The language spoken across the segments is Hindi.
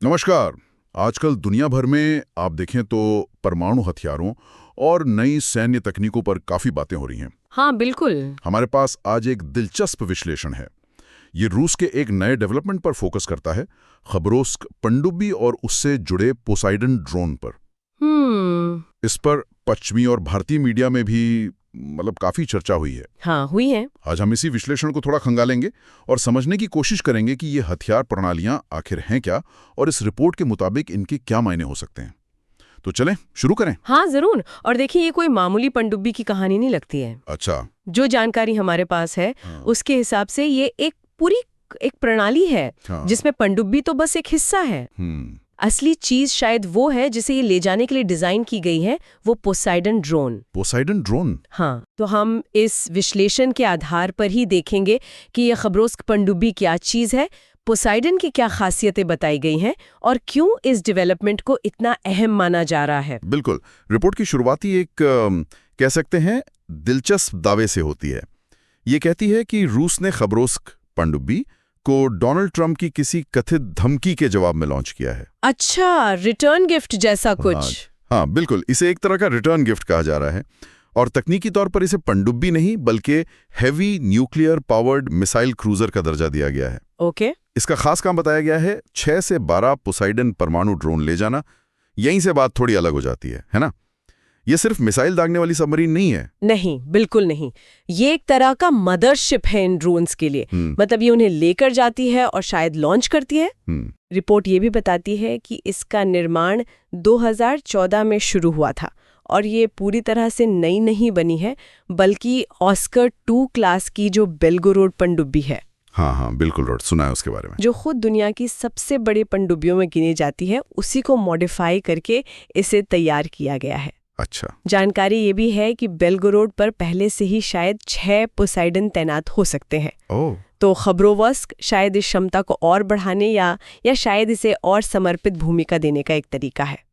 नमस्कार। आजकल दुनिया भर में आप देखें तो परमाणु हथियारों और नई सैन्य तकनीकों पर काफी बातें हो रही हैं। हाँ बिल्कुल। हमारे पास आज एक दिलचस्प विश्लेषण है। ये रूस के एक नए डेवलपमेंट पर फोकस करता है, खबरोस्क पनडुब्बी और उससे जुड़े पोसाइडन ड्रोन पर। इस पर पश्चिमी और भारतीय मीडिया में भी काफी चर्चा हुई है। हाँ हुई है। आज हम इसी विश्लेषण को थोड़ा खंगालेंगे और समझने की कोशिश करेंगे कि ये हथियार प्रणालियां आखिर हैं क्या और इस रिपोर्ट के मुताबिक इनके क्या मायने हो सकते हैं। तो चलें शुरू करें। हाँ जरूर। और देखिए, ये कोई मामूली पनडुब्बी की कहानी नहीं लगती है। अच्छा। जो जानकारी हमारे पास है हाँ। उसके हिसाब से ये एक पूरी एक प्रणाली है। हाँ। जिसमें पनडुब्बी तो बस एक हिस्सा है। असली चीज शायद वो है जिसे ये ले जाने के लिए डिजाइन की गई है, वो पोसाइडन ड्रोन। Poseidon drone. हाँ, तो हम इस विश्लेषण के आधार पर ही देखेंगे कि ये खबरोस्क पनडुब्बी क्या चीज है, पोसाइडन की क्या खासियतें बताई गई हैं और क्यों इस डेवलपमेंट को इतना अहम माना जा रहा है। बिल्कुल। रिपोर्ट की शुरुआती एक कह सकते हैं दिलचस्प दावे से होती है। ये कहती है कि रूस ने खबरोस्क पनडुब्बी को डोनाल्ड ट्रंप की किसी कथित धमकी के जवाब में लॉन्च किया है। अच्छा, रिटर्न गिफ्ट जैसा कुछ। हाँ बिल्कुल, इसे एक तरह का रिटर्न गिफ्ट कहा जा रहा है और तकनीकी तौर पर इसे पनडुब्बी नहीं बल्कि heavy nuclear powered missile cruiser का दर्जा दिया गया है। ओके। इसका खास काम बताया गया है 6 से 12 पोसाइडन परमाणु ड्रोन ले जाना। यहीं से बात थोड़ी अलग हो जाती है ना? ये सिर्फ मिसाइल दागने वाली सबमरीन नहीं है। नहीं, बिल्कुल नहीं। ये एक तरह का मदरशिप है इन ड्रोन्स के लिए। मतलब ये उन्हें लेकर जाती है और शायद लॉन्च करती है। रिपोर्ट ये भी बताती है कि इसका निर्माण 2014 में शुरू हुआ था और ये पूरी तरह से नई नहीं बनी है, बल्कि ऑस्कर 2 क्लास की जो बेलगोरोड पनडुब्बी है। हाँ बिल्कुल, रोड सुना है उसके बारे में। जो खुद दुनिया की सबसे बड़ी पनडुब्बियों में गिनी जाती है, उसी को मॉडिफाई करके इसे तैयार किया गया है। अच्छा। जानकारी ये भी है कि बेलगोरोड पर पहले से ही शायद 6 पोसाइडन तैनात हो सकते हैं। तो खबरोवस्क शायद इस क्षमता को और बढ़ाने या शायद इसे और समर्पित भूमिका देने का एक तरीका है।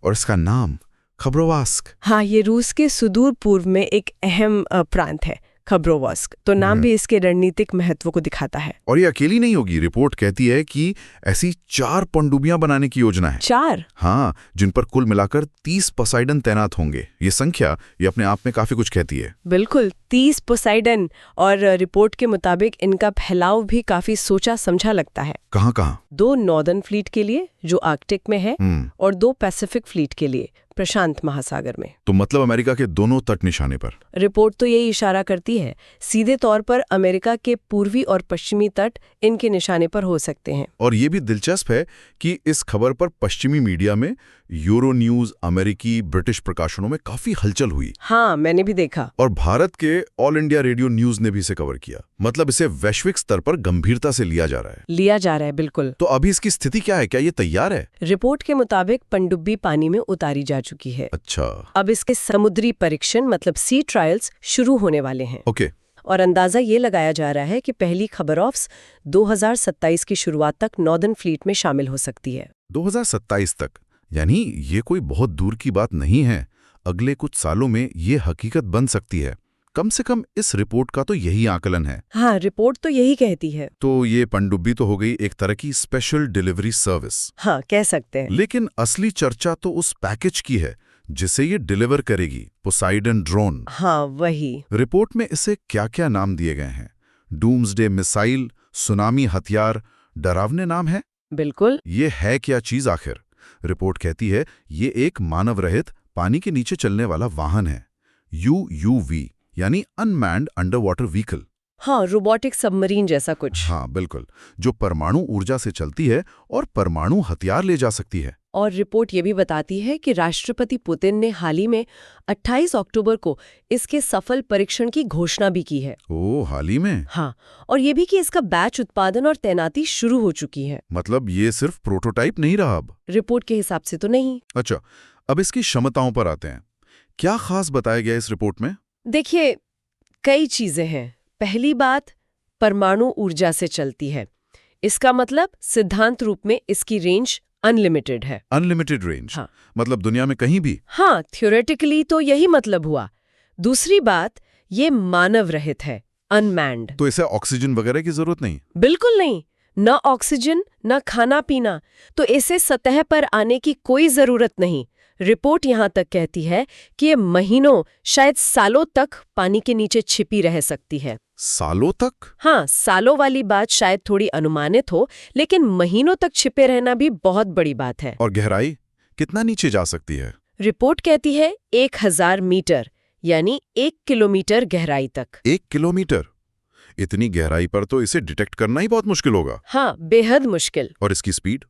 और इसका नाम खबरोवास्क। हाँ, ये रूस के सुदूर पूर्व में एक अहम प्रांत है खबरोवस्क, तो नाम भी इसके रणनीतिक महत्व को दिखाता है। और ये अकेली नहीं होगी। रिपोर्ट कहती है कि ऐसी 4 पनडुब्बियां बनाने की योजना है। 4? हाँ, जिन पर कुल मिलाकर 30 पोसाइडन तैनात होंगे। ये संख्या ये अपने आप में काफी कुछ कहती है। बिल्कुल, 30 पोसाइडन। और रिपोर्ट के मुताबिक इनका फैलाव भी काफी सोचा समझा लगता है। कहाँ? 2 नॉर्दर्न फ्लीट के लिए जो आर्कटिक में है और 2 पैसिफिक फ्लीट के लिए प्रशांत महासागर में। तो मतलब अमेरिका के दोनों तट निशाने पर। रिपोर्ट तो यही इशारा करती है, सीधे तौर पर अमेरिका के पूर्वी और पश्चिमी तट इनके निशाने पर हो सकते हैं। और ये भी दिलचस्प है कि इस खबर पर पश्चिमी मीडिया में यूरो न्यूज, अमेरिकी, ब्रिटिश प्रकाशनों में काफी हलचल हुई। हाँ, मैंने भी देखा। और भारत के ऑल इंडिया रेडियो न्यूज ने भी इसे कवर किया। मतलब इसे वैश्विक स्तर पर गंभीरता से लिया जा रहा है। बिल्कुल। तो अभी इसकी स्थिति क्या है? क्या ये तैयार है? रिपोर्ट के मुताबिक पनडुब्बी पानी में उतारी जा चुकी है। अच्छा। अब इसके समुद्री परीक्षण मतलब सी ट्रायल्स शुरू होने वाले हैं। ओके। और अंदाजा ये लगाया जा रहा है कि पहली खबरोफ्स 2027 की शुरुआत तक नॉर्दर्न फ्लीट में शामिल हो सकती है। 2027 तक? यानी ये कोई बहुत दूर की बात नहीं है। अगले कुछ सालों में ये हकीकत बन सकती है। कम से कम इस रिपोर्ट का तो यही आकलन है। हाँ, रिपोर्ट तो यही कहती है। तो ये पनडुब्बी तो हो गई एक तरह की स्पेशल डिलीवरी सर्विस। हाँ, कह सकते हैं। लेकिन असली चर्चा तो उस पैकेज की है जिसे ये डिलीवर करेगी, पोसाइडन ड्रोन। हाँ, वही। रिपोर्ट में इसे क्या-क्या नाम दिए गए हैं? डूम्सडे मिसाइल, सुनामी हथियार, डरावने नाम है। बिल्कुल। ये है क्या चीज आखिर? रिपोर्ट कहती है ये एक मानव रहित पानी के नीचे चलने वाला वाहन है, UUV यानी अनमैन्ड अंडर वाटर व्हीकल। हाँ, रोबोटिक सबमरीन जैसा कुछ। हाँ बिल्कुल, जो परमाणु ऊर्जा से चलती है और परमाणु हथियार ले जा सकती है। और रिपोर्ट ये भी बताती है कि राष्ट्रपति पुतिन ने हाल ही में 28 अक्टूबर को इसके सफल परीक्षण की घोषणा भी की है। ओह, हाल ही में? हाँ, और ये भी कि इसका बैच उत्पादन और तैनाती शुरू हो चुकी है। मतलब ये सिर्फ प्रोटोटाइप नहीं रहा अब? रिपोर्ट के हिसाब से तो नहीं। अच्छा, अब इसकी क्षमताओं पर आते हैं। क्या खास बताया गया इस रिपोर्ट में? देखिए, कई चीजें हैं। पहली बात, परमाणु ऊर्जा से चलती है। इसका मतलब सिद्धांत रूप में इसकी रेंज अनलिमिटेड है। Unlimited range? हाँ। मतलब दुनिया में कहीं भी? हाँ, थ्योरेटिकली तो यही मतलब हुआ। दूसरी बात, ये मानव रहित है, अनमैन्ड। तो इसे ऑक्सीजन वगैरह की जरूरत नहीं? बिल्कुल नहीं। न ऑक्सीजन न खाना पीना, तो इसे सतह पर आने की कोई जरूरत नहीं। रिपोर्ट यहाँ तक कहती है कि ये महीनों शायद सालों तक पानी के नीचे छिपी रह सकती है। सालों तक? हाँ, सालों वाली बात शायद थोड़ी अनुमानित हो, लेकिन महीनों तक छिपे रहना भी बहुत बड़ी बात है। और गहराई कितना नीचे जा सकती है? रिपोर्ट कहती है 1000 मीटर, यानी 1 किलोमीटर गहराई तक। 1 किलोमीटर? इतनी गहराई पर तो इसे डिटेक्ट करना ही बहुत मुश्किल होगा। हाँ, बेहद मुश्किल। और इसकी स्पीड,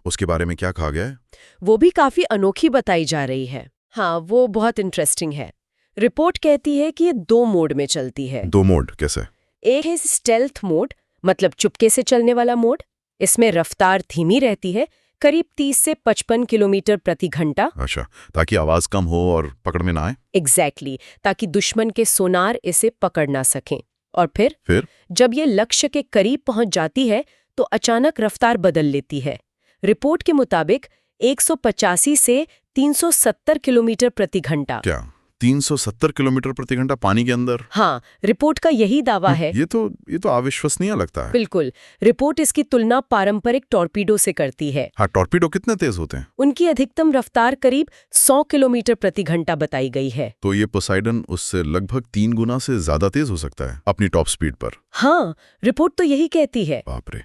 उसके बारे में क्या कहा गया है? वो भी काफी अनोखी बताई जा रही है। हाँ, वो बहुत इंटरेस्टिंग है। रिपोर्ट कहती है कि ये 2 मोड में चलती है। 2 मोड कैसे? एक है स्टेल्थ मोड, मतलब चुपके से चलने वाला मोड। इसमें रफ्तार धीमी रहती है, करीब 30 से 55 किलोमीटर प्रति घंटा। अच्छा, ताकि आवाज कम हो और पकड़ में ना आए। एग्जैक्टली, ताकि दुश्मन के सोनार इसे पकड़ ना सकें। और फिर जब ये लक्ष्य के करीब पहुंच जाती है तो अचानक रफ्तार बदल लेती है। रिपोर्ट के मुताबिक 185 से 370 किलोमीटर प्रति घंटा। क्या 370 किलोमीटर प्रति घंटा पानी के अंदर? हाँ, रिपोर्ट का यही दावा है। ये तो अविश्वसनीय लगता है। बिल्कुल। रिपोर्ट इसकी तुलना पारंपरिक टॉर्पीडो से करती है। हाँ, टॉर्पीडो कितने तेज होते हैं? उनकी अधिकतम रफ्तार करीब 100 किलोमीटर प्रति घंटा बताई गई है। तो ये पोसाइडन उससे लगभग 3 गुना से ज्यादा तेज हो सकता है अपनी टॉप स्पीड पर। हाँ, रिपोर्ट तो यही कहती है। बाप रे।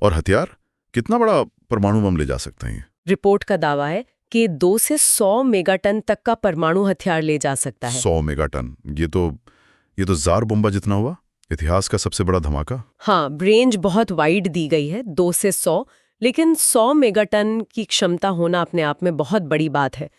और हथियार, कितना बड़ा परमाणु बम ले जा सकते हैं? रिपोर्ट का दावा है कि 2 से 100 मेगाटन तक का परमाणु हथियार ले जा सकता है। 100 मेगाटन? ये तो जार बोम्बा जितना हुआ। इतिहास का सबसे बड़ा धमाका। हाँ, रेंज बहुत वाइड दी गई है, 2 से 100, लेकिन 100 मेगाटन की क्षमता होना अपने आप में बहुत बड़ी बात है।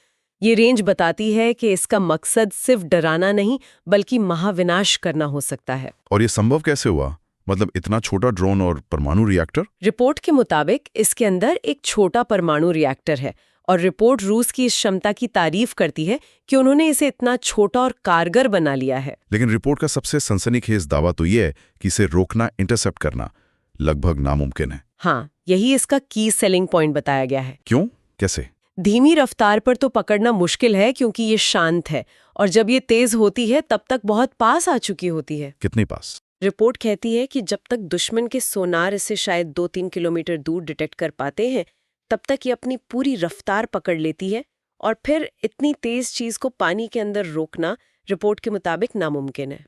ये रेंज बताती है कि इसका मकसद सिर्फ डराना नहीं, बल्कि महाविनाश करना हो सकता है। और ये संभव कैसे हुआ? मतलब इतना छोटा ड्रोन और परमाणु रिएक्टर? रिपोर्ट के मुताबिक इसके अंदर एक छोटा परमाणु रिएक्टर है, और रिपोर्ट रूस की इस क्षमता की तारीफ करती है कि उन्होंने इसे इतना छोटा और कारगर बना लिया है। लेकिन रिपोर्ट का सबसे सनसनीखेज दावा तो ये है कि इसे रोकना, इंटरसेप्ट करना लगभग नामुमकिन है। हाँ, यही इसका की सेलिंग पॉइंट बताया गया है। क्यों? कैसे? धीमी रफ्तार पर तो पकड़ना मुश्किल है क्योंकि ये शांत है, और जब ये तेज होती है तब तक बहुत पास आ चुकी होती है। कितने पास? रिपोर्ट कहती है कि जब तक दुश्मन के सोनार इसे शायद 2-3 किलोमीटर दूर डिटेक्ट कर पाते हैं, तब तक ये अपनी पूरी रफ्तार पकड़ लेती है, और फिर इतनी तेज चीज को पानी के अंदर रोकना रिपोर्ट के मुताबिक नामुमकिन है।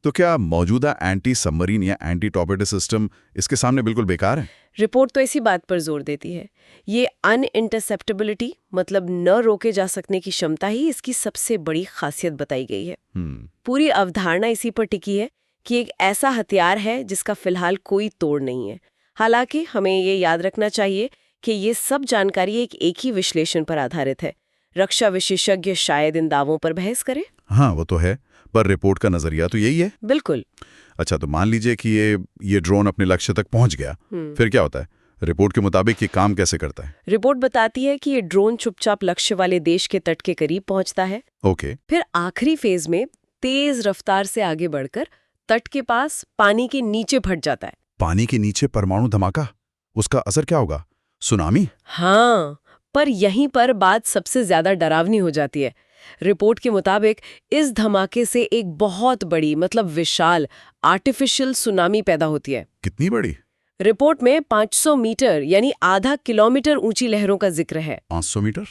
तो क्या मौजूदा एंटी सबमरीन या एंटी टॉर्पेडो सिस्टम इसके सामने बिल्कुल बेकार है? रिपोर्ट तो इसी बात पर जोर देती है। ये अनइंटरसेप्टेबिलिटी, मतलब न रोके जा सकने की क्षमता ही इसकी सबसे बड़ी खासियत बताई गई है। पूरी अवधारणा इसी पर टिकी है कि एक ऐसा हथियार है जिसका फिलहाल कोई तोड़ नहीं है। हालांकि हमें ये याद रखना चाहिए कि ये सब जानकारी एक ही विश्लेषण पर आधारित है। रक्षा विशेषज्ञ शायद इन दावों पर बहस करे। हाँ, वो तो है, पर रिपोर्ट का नजरिया तो यही है। बिल्कुल। अच्छा, तो मान लीजिए कि ये ड्रोन अपने लक्ष्य तक पहुंच गया, फिर क्या होता है? रिपोर्ट के मुताबिक ये काम कैसे करता है? रिपोर्ट बताती है कि ये ड्रोन चुपचाप लक्ष्य वाले देश के तट के करीब पहुंचता है। ओके। फिर आखिरी फेज में तेज रफ्तार से आगे बढ़कर तट के पास पानी के नीचे फट जाता है। पानी के नीचे परमाणु धमाका, उसका असर क्या होगा? सुनामी? हाँ, पर यहीं पर बात सबसे ज्यादा डरावनी हो जाती है। रिपोर्ट के मुताबिक इस धमाके से एक बहुत बड़ी, मतलब विशाल आर्टिफिशियल सुनामी पैदा होती है। कितनी बड़ी? रिपोर्ट में 500 मीटर यानी आधा किलोमीटर ऊंची लहरों का जिक्र है। 500 मीटर?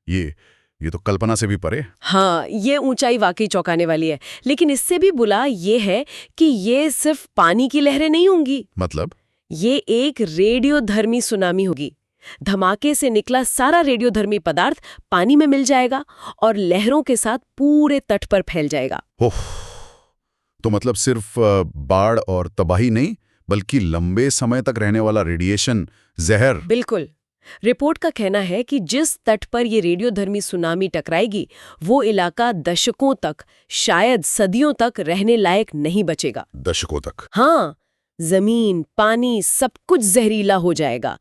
ये तो कल्पना से भी परे। हाँ, ये ऊंचाई वाकई चौंकाने वाली है, लेकिन इससे भी बुरा ये है कि ये सिर्फ पानी की लहरें नहीं होंगी। मतलब? ये एक रेडियोधर्मी सुनामी होगी। धमाके से निकला सारा रेडियोधर्मी पदार्थ पानी में मिल जाएगा और लहरों के साथ पूरे तट पर फैल जाएगा। ओह, तो मतलब सिर्फ बाढ़ और तबाही नहीं, बल्कि लंबे समय तक रहने वाला रेडिएशन, जहर। बिल्कुल। रिपोर्ट का कहना है कि जिस तट पर ये रेडियोधर्मी सुनामी टकराएगी, वो इलाका दशकों तक, शायद सदियों तक रहने लायक नहीं बचेगा। दशकों तक? हाँ, जमीन, पानी, सब कुछ जहरीला हो जाएगा।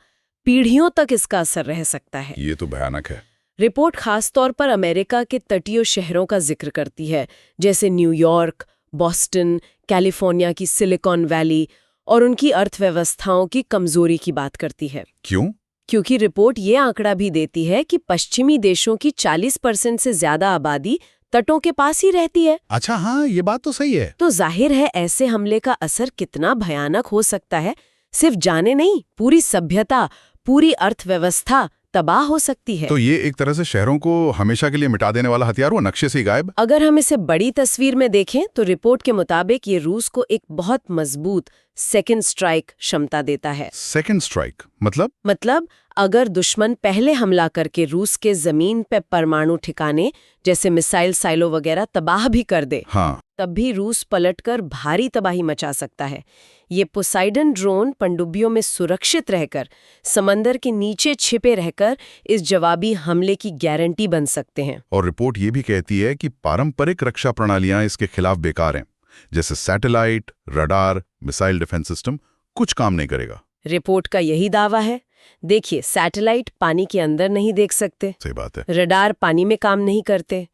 पीढ़ियों तक इसका असर रह सकता है। ये तो भयानक है। रिपोर्ट खास तौर पर अमेरिका के तटीय शहरों का जिक्र करती है, जैसे न्यूयॉर्क, बॉस्टन, कैलिफोर्निया की सिलिकॉन वैली, और उनकी अर्थव्यवस्थाओं की कमजोरी की बात करती है। क्यों? क्योंकि रिपोर्ट ये आंकड़ा भी देती है कि पश्चिमी देशों की 40% से ज्यादा आबादी तटों के पास ही रहती है। अच्छा, हाँ, ये बात तो सही है। तो जाहिर है ऐसे हमले का असर कितना भयानक हो सकता है, सिर्फ जाने नहीं, पूरी सभ्यता, पूरी अर्थव्यवस्था तबाह हो सकती है। तो ये एक तरह से शहरों को हमेशा के लिए मिटा देने वाला हथियार हुआ, नक्शे से ही गायब। अगर हम इसे बड़ी तस्वीर में देखें तो रिपोर्ट के मुताबिक ये रूस को एक बहुत मजबूत सेकंड स्ट्राइक क्षमता देता है। सेकंड स्ट्राइक मतलब अगर दुश्मन पहले हमला करके रूस के जमीन पे परमाणु ठिकाने जैसे मिसाइल साइलो वगैरह तबाह भी कर दे, हाँ, तब भी रूस पलटकर भारी तबाही मचा सकता है। ये पोसाइडन ड्रोन पनडुब्बियों में सुरक्षित रहकर, समंदर के नीचे छिपे रहकर इस जवाबी हमले की गारंटी बन सकते हैं। और रिपोर्ट ये भी कहती है कि पारंपरिक रक्षा प्रणालियां इसके खिलाफ बेकार हैं, जैसे satellite, radar, missile defence system कुछ काम नहीं करेगा। रिपोर्ट का यही दावा है। देखिए, सैटेलाइट पानी के अंदर नहीं देख सकते, सही बात है। रडार पानी में काम नहीं करते,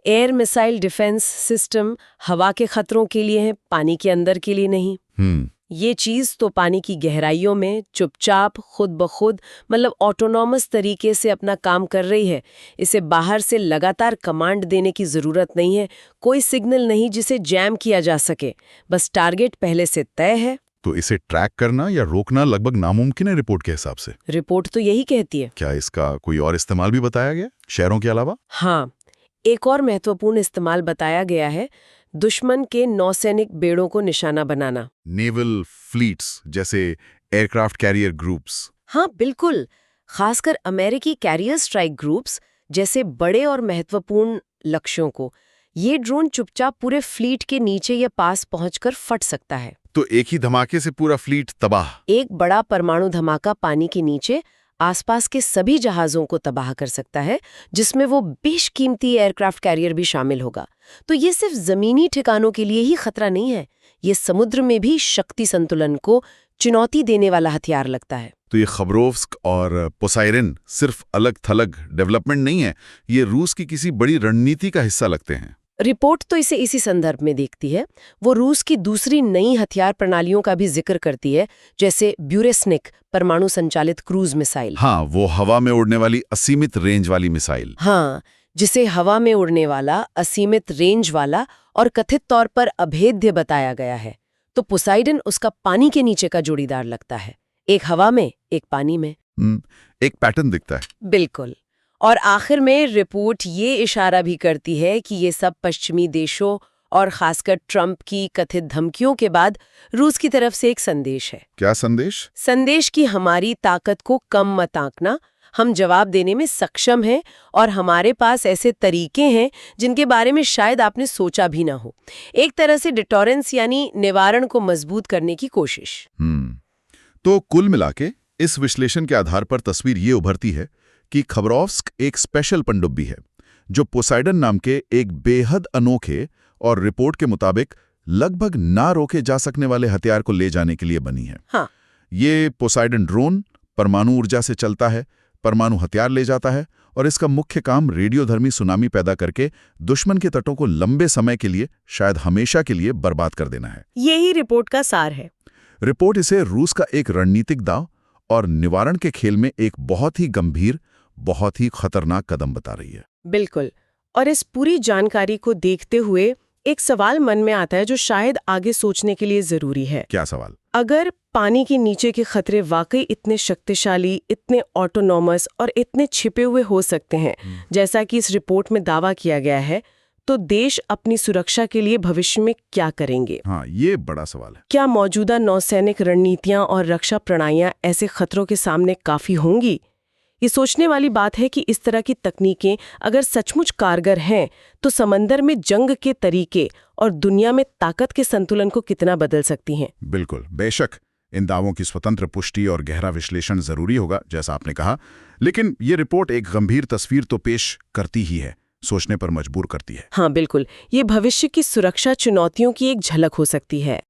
एयर मिसाइल डिफेंस सिस्टम हवा के खतरों के लिए है, पानी के अंदर के लिए नहीं। ये चीज तो पानी की गहराइयों में चुपचाप खुद ब खुद मतलब ऑटोनॉमस तरीके से अपना काम कर रही है। इसे बाहर से लगातार कमांड देने की जरूरत नहीं है, कोई सिग्नल नहीं जिसे जैम किया जा सके, बस टारगेट पहले से तय है। तो इसे ट्रैक करना या रोकना लगभग नामुमकिन है रिपोर्ट के हिसाब से। रिपोर्ट तो यही कहती है। क्या इसका कोई और इस्तेमाल भी बताया गया शहरों के अलावा? हाँ, एक और महत्वपूर्ण इस्तेमाल बताया गया है, दुश्मन के नौसैनिक बेड़ों को निशाना बनाना। नेवल फ्लीट्स जैसे एयरक्राफ्ट कैरियर ग्रुप्स। हाँ बिल्कुल, खासकर अमेरिकी कैरियर स्ट्राइक ग्रुप्स जैसे बड़े और महत्वपूर्ण लक्ष्यों को ये ड्रोन चुपचाप पूरे फ्लीट के नीचे या पास पहुंचकर फट सकता है। तो एक ही धमाके से पूरा फ्लीट तबाह। एक बड़ा परमाणु धमाका पानी के नीचे आसपास के सभी जहाजों को तबाह कर सकता है, जिसमें वो बेशकीमती एयरक्राफ्ट कैरियर भी शामिल होगा। तो ये सिर्फ जमीनी ठिकानों के लिए ही खतरा नहीं है, ये समुद्र में भी शक्ति संतुलन को चुनौती देने वाला हथियार लगता है। तो ये खबरोव्स्क और पोसाइरन सिर्फ अलग थलग डेवलपमेंट नहीं है, ये रूस की किसी बड़ी रणनीति का हिस्सा लगते हैं। रिपोर्ट तो इसे इसी संदर्भ में देखती है। वो रूस की दूसरी नई हथियार प्रणालियों का भी जिक्र करती है, जैसे ब्यूरेस्निक परमाणु संचालित क्रूज मिसाइल। हाँ, वो हवा में उड़ने वाली असीमित रेंज वाली मिसाइल। हाँ, जिसे हवा में उड़ने वाला, असीमित रेंज वाला और कथित तौर पर अभेद्य बताया गया है। तो पोसाइडन उसका पानी के नीचे का जोड़ीदार लगता है, एक हवा में, एक पानी में। एक पैटर्न दिखता है। बिल्कुल। और आखिर में रिपोर्ट ये इशारा भी करती है कि ये सब पश्चिमी देशों और खासकर ट्रंप की कथित धमकियों के बाद रूस की तरफ से एक संदेश है। क्या संदेश? संदेश कि हमारी ताकत को कम मत आंकना, हम जवाब देने में सक्षम हैं और हमारे पास ऐसे तरीके हैं जिनके बारे में शायद आपने सोचा भी ना हो। एक तरह से डिटोरेंस यानी निवारण को मजबूत करने की कोशिश। तो कुल मिलाके इस विश्लेषण के आधार पर तस्वीर ये उभरती है कि खबरोव्स्क एक स्पेशल पनडुब्बी है जो पोसाइडन नाम के एक बेहद अनोखे और रिपोर्ट के मुताबिक लगभग ना रोके जा सकने वाले हथियार को ले जाने के लिए बनी है। हाँ। ये पोसाइडन ड्रोन परमाणु ऊर्जा से चलता है, परमाणु हथियार ले जाता है और इसका मुख्य काम रेडियोधर्मी सुनामी पैदा करके दुश्मन के तटों को लंबे समय के लिए, शायद हमेशा के लिए बर्बाद कर देना है। यही रिपोर्ट का सार है। रिपोर्ट इसे रूस का एक रणनीतिक दांव और निवारण के खेल में एक बहुत ही गंभीर, बहुत ही खतरनाक कदम बता रही है। बिल्कुल। और इस पूरी जानकारी को देखते हुए एक सवाल मन में आता है जो शायद आगे सोचने के लिए जरूरी है। क्या सवाल? अगर पानी के नीचे के खतरे वाकई इतने शक्तिशाली, इतने ऑटोनॉमस और इतने छिपे हुए हो सकते हैं जैसा कि इस रिपोर्ट में दावा किया गया है, तो देश अपनी सुरक्षा के लिए भविष्य में क्या करेंगे? हाँ, ये बड़ा सवाल है। क्या मौजूदा नौसैनिक रणनीतियां और रक्षा प्रणालियां ऐसे खतरों के सामने काफी होंगी? ये सोचने वाली बात है कि इस तरह की तकनीकें अगर सचमुच कारगर हैं, तो समंदर में जंग के तरीके और दुनिया में ताकत के संतुलन को कितना बदल सकती हैं। बिल्कुल, बेशक इन दावों की स्वतंत्र पुष्टि और गहरा विश्लेषण जरूरी होगा, जैसा आपने कहा, लेकिन ये रिपोर्ट एक गंभीर तस्वीर तो पेश करती ही है, सोचने पर मजबूर करती है। हाँ बिल्कुल, ये भविष्य की सुरक्षा चुनौतियों की एक झलक हो सकती है।